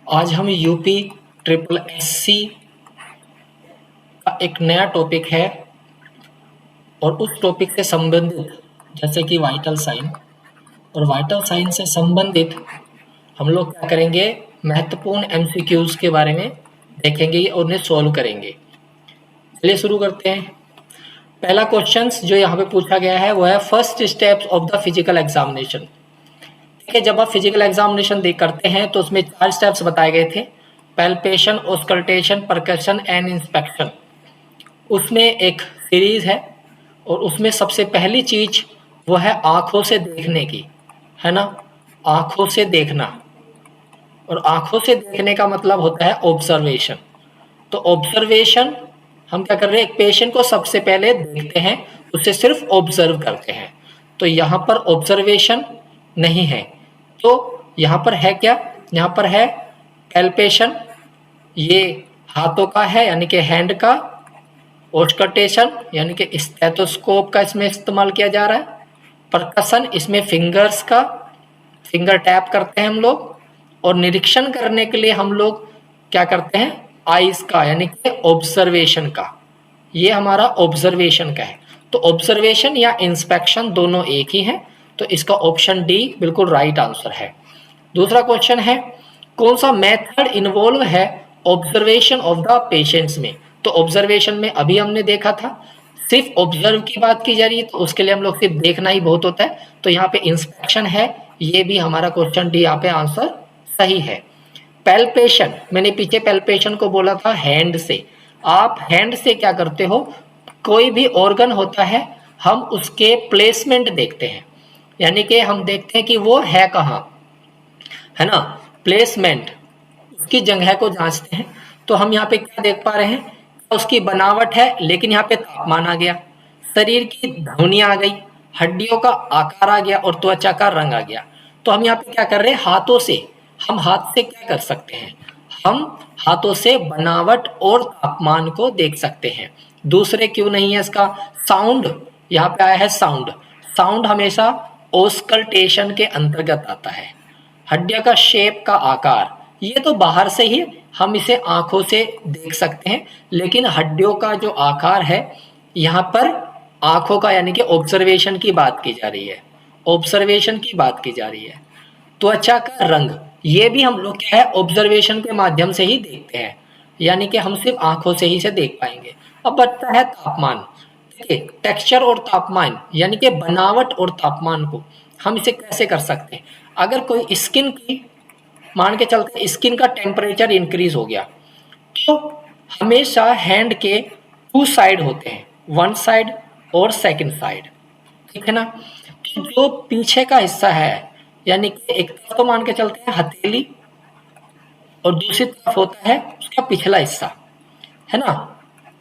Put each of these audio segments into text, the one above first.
आज हम UP triple SC का एक नया टॉपिक है और उस टॉपिक से संबंधित जैसे कि वाइटल साइन और वाइटल साइन से संबंधित हम लोग क्या करेंगे, महत्वपूर्ण एमसीक्यूज के बारे में देखेंगे और उन्हें सॉल्व करेंगे। चलिए शुरू करते हैं। पहला क्वेश्चन जो यहाँ पे पूछा गया है वो है first steps of the physical examination. ठीक है, जब आप फिजिकल एग्जामिनेशन करते हैं तो उसमें 4 स्टेप्स बताए गए थे, palpation, auscultation, percussion and inspection. उसमें एक सीरीज है और उसमें सबसे पहली चीज वो है आंखों से देखने की, है ना। आंखों से देखना, और आंखों से देखने का मतलब होता है ऑब्जर्वेशन। तो ऑब्जर्वेशन हम क्या कर रहे हैं, एक पेशेंट को सबसे पहले देखते हैं, उसे सिर्फ ऑब्जर्व करते हैं। तो यहाँ पर ऑब्जर्वेशन नहीं है, तो यहाँ पर है क्या, यहाँ पर है पैल्पेशन, ये हाथों का है यानी कि हैंड का। ऑस्कल्टेशन यानी कि स्टेथोस्कोप का इसमें इस्तेमाल किया जा रहा है। परकशन, इसमें फिंगर्स का, फिंगर टैप करते हैं हम लोग। और निरीक्षण करने के लिए हम लोग क्या करते हैं, आईज का यानी कि ऑब्जर्वेशन का। ये हमारा ऑब्जर्वेशन का है। तो ऑब्जर्वेशन या इंस्पेक्शन दोनों एक ही है, तो इसका ऑप्शन डी बिल्कुल राइट आंसर है। दूसरा क्वेश्चन है कौन सा मेथड इन्वॉल्व है ऑब्जर्वेशन ऑफ द पेशेंट्स में। तो ऑब्जर्वेशन में अभी हमने देखा था, सिर्फ ऑब्जर्व की बात की जा रही है, तो उसके लिए हम लोग सिर्फ देखना ही बहुत होता है। तो यहाँ पे इंस्पेक्शन है, ये भी हमारा क्वेश्चन डी यहाँ पे आंसर सही है। पैल्पेशन, मैंने पीछे पैल्पेशन को बोला था हैंड से। आप हैंड से क्या करते हो, कोई भी ऑर्गन होता है हम उसके प्लेसमेंट देखते हैं, यानी कि हम देखते हैं कि वो है कहाँ, है ना। प्लेसमेंट, उसकी जगह को जांचते हैं। तो हम यहाँ पे क्या देख पा रहे हैं, उसकी बनावट है, लेकिन यहाँ पे तापमान आ गया, शरीर की ध्वनि आ गई, हड्डियों का आकार आ गया और त्वचा का रंग आ गया। तो हम यहाँ पे क्या कर रहे हैं, हाथों से, हम हाथ से क्या कर सकते हैं, हम हाथों से बनावट और तापमान को देख सकते हैं। दूसरे क्यों नहीं है इसका, साउंड, यहाँ पे आया है साउंड। साउंड हमेशा ऑस्कल्टेशन के अंतर्गत आता है। हड्डियों का शेप का आकार, ये तो बाहर से ही हम इसे आंखों से देख सकते हैं, लेकिन हड्डियों का जो आकार है यहाँ पर आंखों का यानी कि ऑब्जर्वेशन की बात की जा रही है, ऑब्जर्वेशन की बात की जा रही है। त्वचा का रंग, ये भी हम लोग क्या है ऑब्जर्वेशन के माध्यम से ही देखते हैं, यानी कि हम सिर्फ आंखों से ही से देख पाएंगे। अब बचता है तापमान। देखिए टेक्सचर और तापमान यानी कि बनावट और तापमान को हम इसे कैसे कर सकते हैं। अगर कोई स्किन की, मान के चलते स्किन का टेम्परेचर इंक्रीज हो गया, तो हमेशा हैंड के 2 साइड होते हैं, 1 साइड और सेकंड साइड, ठीक है ना। तो जो पीछे का हिस्सा है, यानी कि एक तरफ तो मान के चलते हैं हथेली और दूसरी तरफ होता है उसका पिछला हिस्सा, है ना,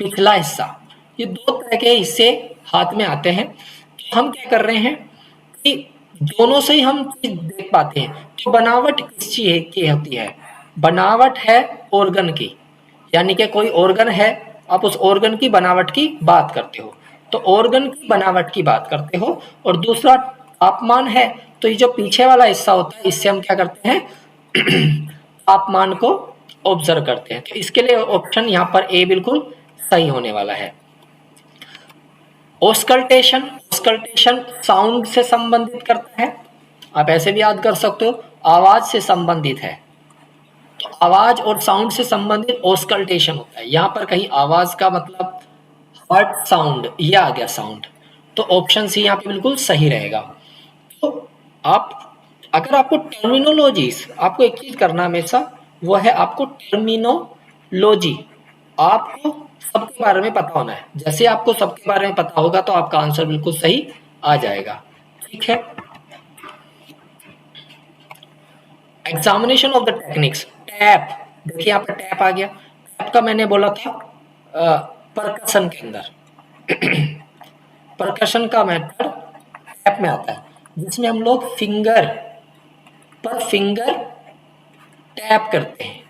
पिछला हिस्सा। ये 2 तरह के हिस्से हाथ में आते हैं। तो हम क्या कर रहे हैं कि दोनों से ही हम चीज देख पाते हैं। तो बनावट किस चीज की होती है, बनावट है ऑर्गन की, यानी कि कोई ऑर्गन है, आप उस ऑर्गन की बनावट की बात करते हो, तो ऑर्गन की बनावट की बात करते हो। और दूसरा तापमान है, तो ये जो पीछे वाला हिस्सा होता है इससे हम क्या करते हैं तापमान को ऑब्जर्व करते हैं। तो इसके लिए ऑप्शन यहाँ पर ए बिल्कुल सही होने वाला है। ऑस्कल्टेशन, ऑस्कल्टेशन साउंड से संबंधित करता है, आप ऐसे भी याद कर सकते हो, आवाज से संबंधित है। तो आवाज और साउंड से संबंधित ऑस्कल्टेशन होता है। यहाँ पर कहीं आवाज का मतलब हार्ट साउंड, ये आ गया साउंड, तो ऑप्शन सी यहाँ पे बिल्कुल सही रहेगा। तो आप, अगर आपको टर्मिनोलॉजीज, आपको एक चीज करना हमेशा, वो है आपको टर्मिनोलॉजी, आपको सबके बारे में पता होना है। जैसे आपको सबके बारे में पता होगा तो आपका आंसर बिल्कुल सही आ जाएगा, ठीक है। Examination of the techniques, tap, देखिए यहाँ पर टैप आ गया। टैप का मैंने बोला था परकशन के अंदर परकशन का मेथड टैप में आता है, जिसमें हम लोग फिंगर पर फिंगर टैप करते हैं।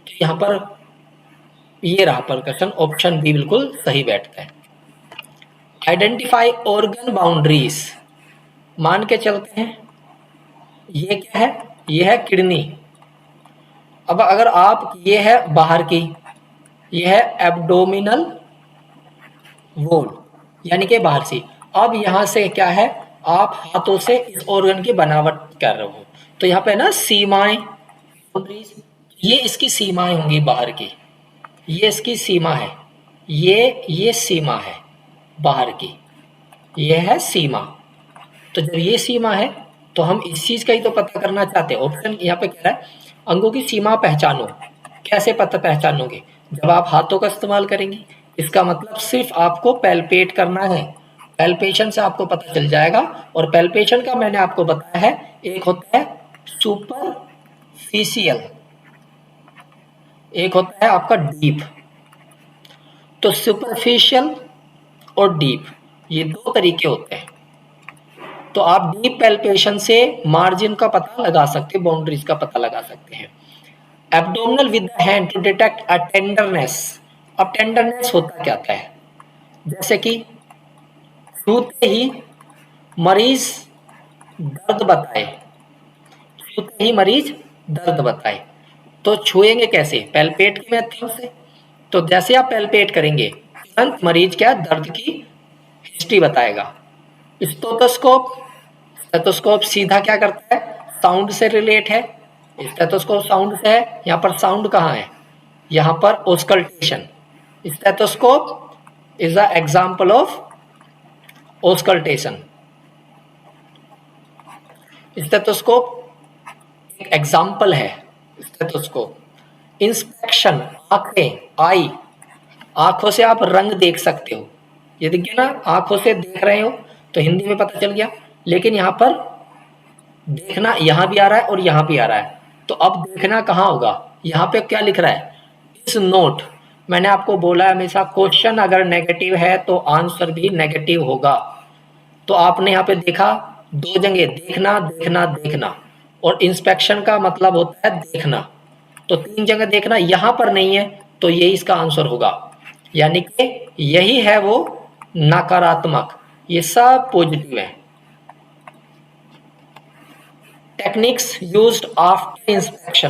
तो यहाँ पर ये रहा परकशन, ऑप्शन बी बिल्कुल सही बैठता है। आइडेंटिफाई ऑर्गन बाउंड्रीज, मान के चलते हैं ये क्या है, ये है किडनी, अब अगर आप, ये है बाहर की, ये है एब्डोमिनल वॉल, यानी कि बाहर से। अब यहाँ से क्या है, आप हाथों से इस ऑर्गन की बनावट कर रहे हो, तो यहाँ पे ना सीमाएं, बाउंड्रीज, ये इसकी सीमाएं होंगी बाहर की, ये इसकी सीमा है, ये सीमा है बाहर की, ये है सीमा। तो जब ये सीमा है तो हम इस चीज का ही तो पता करना चाहते हैं। ऑप्शन यहाँ पे कह रहा है अंगों की सीमा पहचानो। कैसे पता पहचानोगे, जब आप हाथों का इस्तेमाल करेंगे। इसका मतलब सिर्फ आपको पैल्पेट करना है, पैल्पेशन से आपको पता चल जाएगा। और पैल्पेशन का मैंने आपको बताया है, एक होता है सुपरफिशियल, एक होता है आपका डीप। तो सुपरफिशियल और डीप, ये दो तरीके होते हैं। तो आप डीप पैल्पेशन से मार्जिन का पता लगा सकते हैं, बाउंड्रीज का पता लगा सकते हैं। Abdominal with the hand to detect a tenderness. अब टेंडरनेस होता क्या है, जैसे कि छूते ही मरीज दर्द बताए, छूते ही मरीज दर्द बताए। तो छुएंगे कैसे, पैल्पेट के माध्यम से। तो जैसे आप पैल्पेट करेंगे तुरंत मरीज क्या दर्द की हिस्ट्री बताएगा। स्टेथोस्कोप, स्टेथोस्कोप सीधा क्या करता है, साउंड से रिलेट है। स्टेथोस्कोप साउंड से है, यहाँ पर साउंड कहाँ है, यहाँ पर auscultation. Stethoscope is a example of auscultation. Stethoscope एक एग्जाम्पल है स्टेथोस्कोप। इंस्पेक्शन, आंखें, आई, आंखों से आप रंग देख सकते हो। ये देखिए ना, आंखों से देख रहे हो तो हिंदी में पता चल गया। लेकिन यहाँ पर देखना यहाँ भी आ रहा है और यहाँ भी आ रहा है, तो अब देखना कहाँ होगा, यहाँ पे क्या लिख रहा है, इस नोट। मैंने आपको बोला हमेशा क्वेश्चन अगर नेगेटिव है तो आंसर भी नेगेटिव होगा। तो आपने यहाँ पे देखा दो जगह, देखना देखना देखना, और इंस्पेक्शन का मतलब होता है देखना। तो तीन जगह देखना, यहाँ पर नहीं है, तो यही इसका आंसर होगा। यानी कि यही है वो नकारात्मक, ये सब पॉजिटिव है। टेक्निक्स यूज्ड आफ्टर इंस्पेक्शन,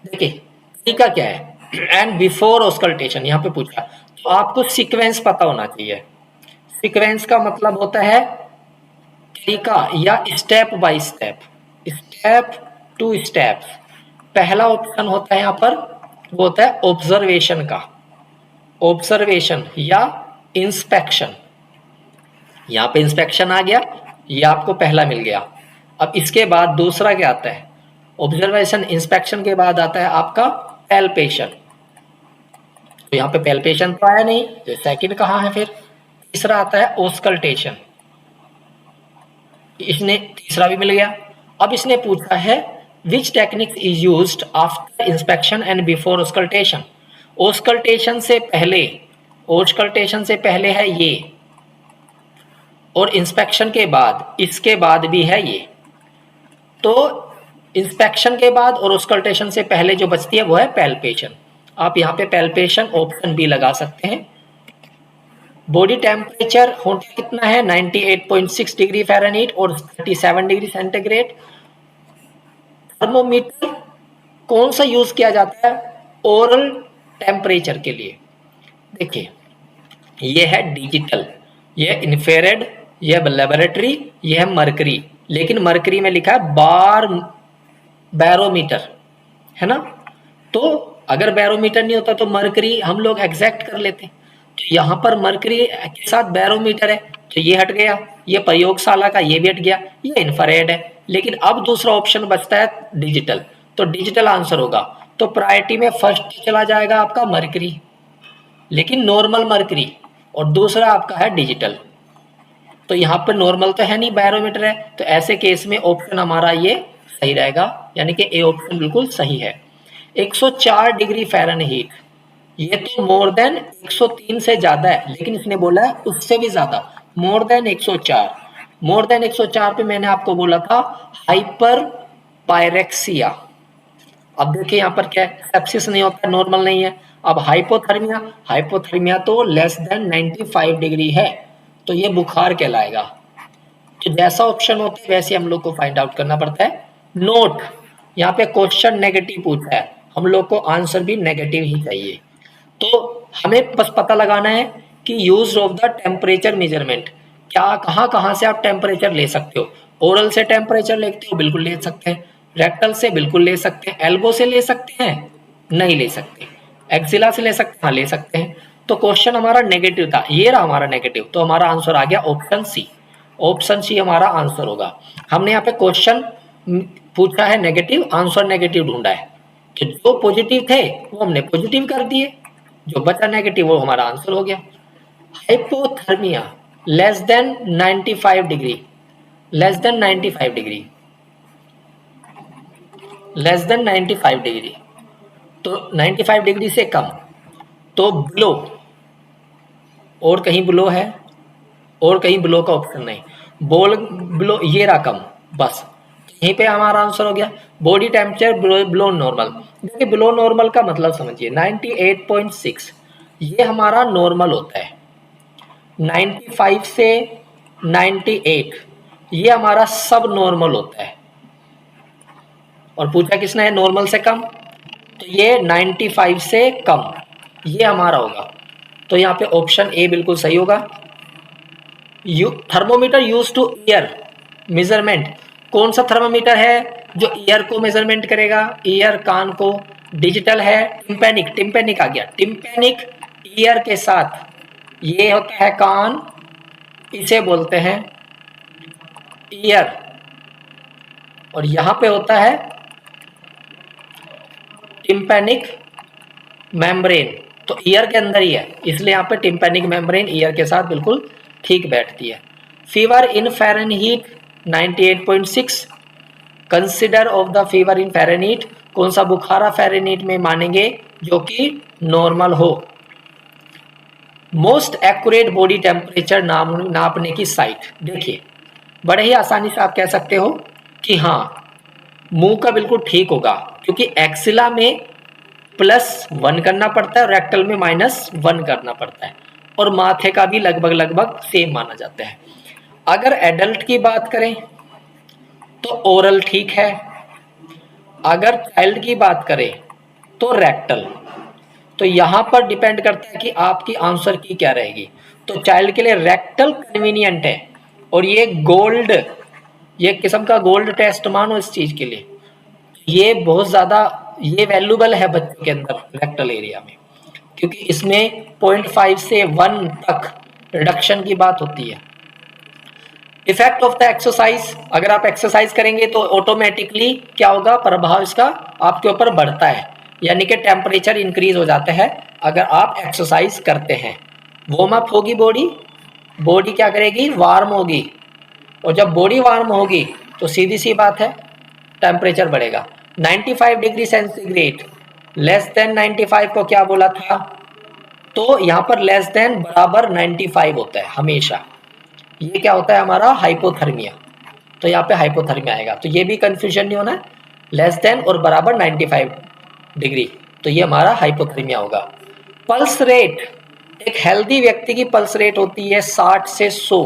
देखिए तरीका क्या है। एंड बिफोर ऑस्कल्टेशन यहाँ पे पूछा, तो आपको सीक्वेंस पता होना चाहिए। सीक्वेंस का मतलब होता है तरीका या step by step, step to step. पहला ऑप्शन होता है यहाँ पर, वो होता है ऑब्जर्वेशन का, ऑब्जर्वेशन या इंस्पेक्शन। यहाँ पे इंस्पेक्शन आ गया, ये आपको पहला मिल गया। अब इसके बाद दूसरा क्या आता है, ऑब्जर्वेशन इंस्पेक्शन के बाद आता है आपका पैल्पेशन। तो यहाँ पे पैल्पेशन तो आया नहीं, तो सेकंड कहाँ है फिर, तीसरा आता है ऑस्कल्टेशन। इसने तीसरा भी मिल गया। अब इसने पूछा है which technique is used after inspection and before auscultation. Auscultation से पहले, ऑस्कल्टेशन से पहले है ये, और इंस्पेक्शन के बाद, इसके बाद भी है ये। तो इंस्पेक्शन के बाद और ऑस्कल्टेशन से पहले जो बचती है वो है पैल्पेशन। आप यहाँ पे पैल्पेशन ऑप्शन बी लगा सकते हैं। बॉडी टेम्परेचर होता कितना है, 98.6 डिग्री फ़ारेनहीट और 37 डिग्री सेंटीग्रेड। थर्मोमीटर कौन सा यूज किया जाता है ओरल टेम्परेचर के लिए, देखिए ये है डिजिटल, ये इंफ्रारेड, ये लेबोरेटरी, ये है मरकरी। लेकिन मरकरी में लिखा है बैरोमीटर, है ना। तो अगर बैरोमीटर नहीं होता तो मरकरी हम लोग एग्जैक्ट कर लेते। तो यहाँ पर मरकरी के साथ बैरोमीटर है, तो ये हट गया, ये प्रयोगशाला का ये भी हट गया, ये इंफ्रारेड है। लेकिन अब दूसरा ऑप्शन बचता है डिजिटल, तो डिजिटल आंसर होगा। तो प्रायोरिटी में फर्स्ट चला जाएगा आपका मरकरी, लेकिन नॉर्मल मरकरी, और दूसरा आपका है डिजिटल। तो यहाँ पर नॉर्मल तो है नहीं, बैरोमीटर है, तो ऐसे केस में ऑप्शन हमारा ये सही रहेगा, यानी कि ए ऑप्शन बिल्कुल सही है। 104 डिग्री फ़ारेनहीट, ये तो मोर देन 103 से ज्यादा है, लेकिन इसने बोला है उससे भी ज्यादा, मोर देन 104। मोर देन 104 पे मैंने आपको बोला था हाइपर पायरेक्सिया। अब देखिए यहाँ पर क्या है, सेप्सिस नहीं होता, नॉर्मल नहीं है। अब हाइपोथर्मिया, हाइपोथर्मिया तो लेस देन 95 डिग्री है, तो ये बुखार कहलाएगा। तो जैसा ऑप्शन होता है वैसे हम लोग को फाइंड आउट करना पड़ता है। नोट, यहाँ पे क्वेश्चन नेगेटिव पूछा है, हम लोग को आंसर भी नेगेटिव ही चाहिए। तो हमें बस पता लगाना है कि use of the temperature measurement, क्या कहाँ कहाँ से आप टेम्परेचर ले सकते हो। ओरल से टेम्परेचर लेते हो, बिल्कुल ले सकते हैं। रेक्टल से बिल्कुल ले सकते हैं। एल्बो से ले सकते हैं, नहीं ले सकते। एक्सिला से ले सकते हैं, हाँ ले सकते हैं। तो क्वेश्चन हमारा नेगेटिव था, ये रहा हमारा नेगेटिव, तो हमारा आंसर आ गया ऑप्शन सी। ऑप्शन सी हमारा आंसर होगा। हमने यहाँ पे क्वेश्चन पूछा है नेगेटिव, आंसर नेगेटिव ढूंढा है, तो जो पॉजिटिव थे वो हमने पॉजिटिव कर दिए, जो बचा नेगेटिव वो हमारा आंसर हो गया। Hypothermia less than 95 degree, less than 95 degree, less than 95 degree, तो 95 डिग्री से कम, तो बिलो, और कहीं बिलो है, और कहीं बिलो का ऑप्शन नहीं, बोल बिलो ये रहा कम, बस यहीं पे हमारा आंसर हो गया। बॉडी टेम्परेचर बिलो नॉर्मल, देखिए बिलो नॉर्मल का मतलब समझिए 98.6 ये हमारा नॉर्मल होता है। 95 से 98 ये हमारा सब नॉर्मल होता है। और पूछा किसने है नॉर्मल से कम, तो ये 95 से कम ये हमारा होगा। तो यहाँ पे ऑप्शन ए बिल्कुल सही होगा। Thermometer use two year measurement, कौन सा थर्मोमीटर है जो ईयर को मेजरमेंट करेगा, ईयर कान को। डिजिटल है टिम्पैनिक, टिम्पैनिक आ गया, टिम्पैनिक ईयर के साथ, ये होता है कान, इसे बोलते हैं ईयर, और यहां पे होता है टिम्पैनिक मेम्ब्रेन, तो ईयर के अंदर ही है, इसलिए यहाँ पे टिम्पैनिक मेम्ब्रेन ईयर के साथ बिल्कुल ठीक बैठती है। Fever in Fahrenheit 98.6, consider of the fever in Fahrenheit, कौन सा बुखारा फ़ारेनहीट में मानेंगे जो कि नॉर्मल हो। मोस्ट एक्यूरेट बॉडी टेम्परेचर नापने की साइट, देखिए बड़े ही आसानी से आप कह सकते हो कि हाँ मुंह का बिल्कुल ठीक होगा, क्योंकि एक्सिला में +1 करना पड़ता है, रेक्टल में -1 करना पड़ता है, और माथे का भी लगभग लगभग सेम माना जाता है। अगर एडल्ट की बात करें तो ओरल ठीक है, अगर चाइल्ड की बात करें तो रेक्टल। तो यहाँ पर डिपेंड करता है कि आपकी आंसर की क्या रहेगी। तो चाइल्ड के लिए रेक्टल कन्वीनियंट है, और ये गोल्ड, ये किस्म का गोल्ड टेस्ट मानो इस चीज के लिए, ये बहुत ज़्यादा ये वैल्यूबल है बच्चे के अंदर रेक्टल एरिया में, क्योंकि इसमें 0.5 से 1 तक रिडक्शन की बात होती है। इफेक्ट ऑफ द एक्सरसाइज, अगर आप एक्सरसाइज करेंगे तो ऑटोमेटिकली क्या होगा, प्रभाव इसका आपके ऊपर बढ़ता है, यानी कि टेम्परेचर इंक्रीज हो जाता है अगर आप एक्सरसाइज करते हैं। वार्म अप होगी बॉडी, बॉडी क्या करेगी, वार्म होगी, और जब बॉडी वार्म होगी तो सीधी सी बात है टेम्परेचर बढ़ेगा। 95 डिग्री सेंटीग्रेड लेस देन 95 को क्या बोला था, तो यहाँ पर लेस देन बराबर 95 होता है हमेशा, ये क्या होता है हमारा हाइपोथर्मिया, तो यहाँ पे हाइपोथर्मिया आएगा। तो ये भी कंफ्यूजन नहीं होना, लेस देन और बराबर 95 डिग्री, तो ये हमारा हाइपोथर्मिया होगा। पल्स रेट, एक हेल्दी व्यक्ति की पल्स रेट होती है 60 से 100,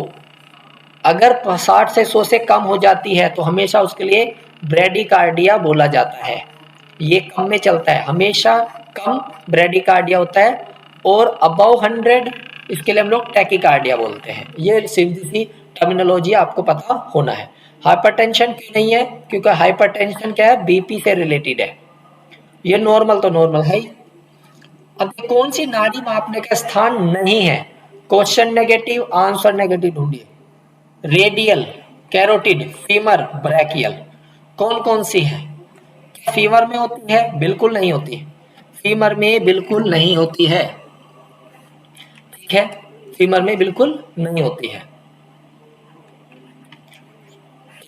अगर 60 से 100 से कम हो जाती है तो हमेशा उसके लिए ब्रेडिकार्डिया बोला जाता है, ये कम में चलता है, हमेशा कम ब्रेडिकार्डिया होता है, और अबव 100 इसके लिए हम लोग टैकिकार्डिया बोलते हैं। ये सीधी सी टर्मिनोलॉजी आपको पता होना है। हाइपरटेंशन क्यों नहीं है, क्योंकि हाइपरटेंशन क्या है, बीपी से रिलेटेड है, ये नॉर्मल तो नॉर्मल है ही। अब कौन सी नाड़ी मापने का स्थान नहीं है, क्वेश्चन नेगेटिव आंसर नेगेटिव ढूंढिए। रेडियल, कैरोटिड, फीमर, ब्रैकियल, कौन कौन सी है। फीमर में होती है, बिल्कुल नहीं होती है, फीमर में बिल्कुल नहीं होती है, ठीक है, फीमर में बिल्कुल नहीं होती है।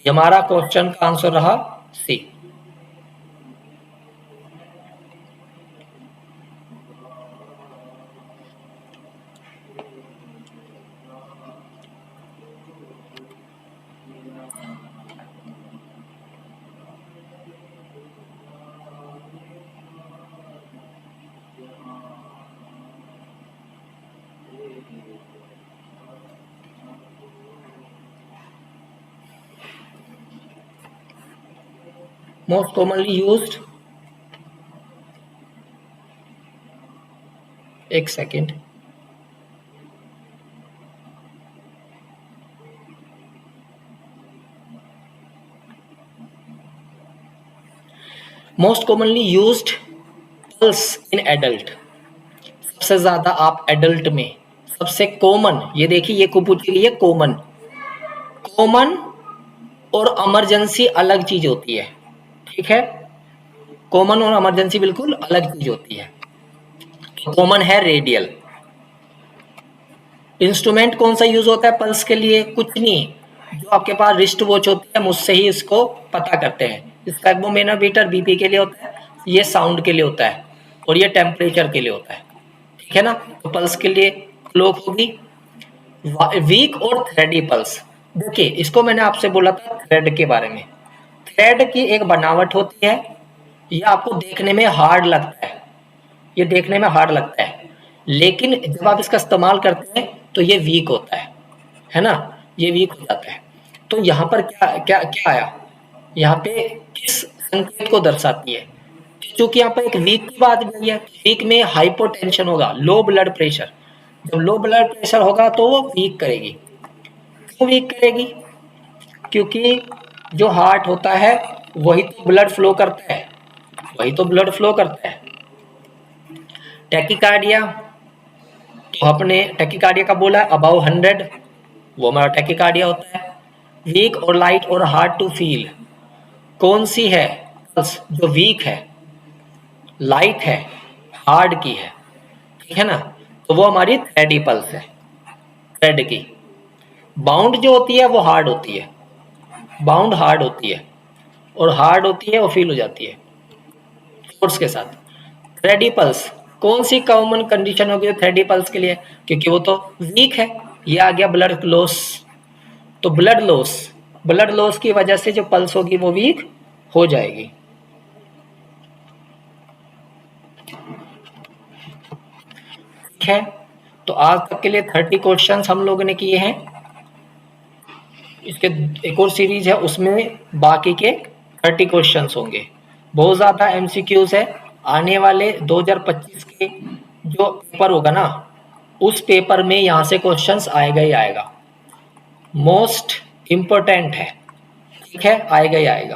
हमारा क्वेश्चन का आंसर रहा सी। मोस्ट कॉमनली यूज्ड एक second. Most commonly used pulse in adult, सबसे ज्यादा आप एडल्ट में सबसे कॉमन, ये देखिए ये को पूछ रही है कॉमन। कॉमन और इमरजेंसी अलग चीज होती है, ठीक है। कॉमन और इमरजेंसी बिल्कुल अलग चीज होती है। कॉमन है रेडियल। इंस्ट्रूमेंट कौन सा यूज होता है पल्स के लिए? कुछ नहीं, जो आपके पास रिस्ट वॉच होती है मुझसे ही इसको पता करते हैं। इसका एग्मोमेनोमीटर बीपी के लिए होता है, ये साउंड के लिए होता है, और ये टेम्परेचर के लिए होता है, ठीक है ना। तो पल्स के लिए क्लॉक होगी। वीक और थ्रेडी पल्स, देखिए इसको मैंने आपसे बोला था थ्रेड के बारे में। थ्रेड की एक बनावट होती है, ये आपको देखने में हार्ड लगता है, ये देखने में हार्ड लगता है, लेकिन जब आप इसका इस्तेमाल करते हैं तो ये वीक होता है ना, ये वीक हो जाता है। तो यहाँ पर क्या क्या क्या आया, यहाँ पे किस संकेत को दर्शाती है? क्योंकि यहाँ पर एक वीक की बात भी है, वीक में हाइपोटेंशन होगा, लो ब्लड प्रेशर। जब लो ब्लड प्रेशर होगा तो वो वीक करेगी। क्यों वीक करेगी? क्योंकि जो हार्ट होता है वही तो ब्लड फ्लो करता है, वही तो ब्लड फ्लो करता है। टैकीकार्डिया, तो अपने टैकीकार्डिया का बोला है अबाउ 100, वो हमारा टैकीकार्डिया होता है। वीक और लाइट और हार्ड टू फील, कौन सी है पल्स जो वीक है, लाइट है, हार्ड की है, ठीक है ना। तो वो हमारी थ्रेडी पल्स है, थ्रेड की। बाउंड जो होती है वो हार्ड होती है, बाउंड हार्ड होती है, और हार्ड होती है वो फील हो जाती है फोर्स के साथ। थ्रेडी पल्स, कौन सी कॉमन कंडीशन होगी थ्रेडी पल्स के लिए? क्योंकि वो तो वीक है। ये आ गया ब्लड लॉस, तो ब्लड लॉस, ब्लड लॉस की वजह से जो पल्स होगी वो वीक हो जाएगी। ठीक है, तो आज तक के लिए 30 क्वेश्चंस हम लोगों ने किए हैं। इसके एक और सीरीज है, उसमें बाकी के 30 क्वेश्चंस होंगे। बहुत ज़्यादा एमसीक्यूज है। आने वाले 2025 के जो पेपर होगा ना, उस पेपर में यहाँ से क्वेश्चंस आएगा ही आएगा, मोस्ट इम्पोर्टेंट है, ठीक है, आएगा ही आएगा।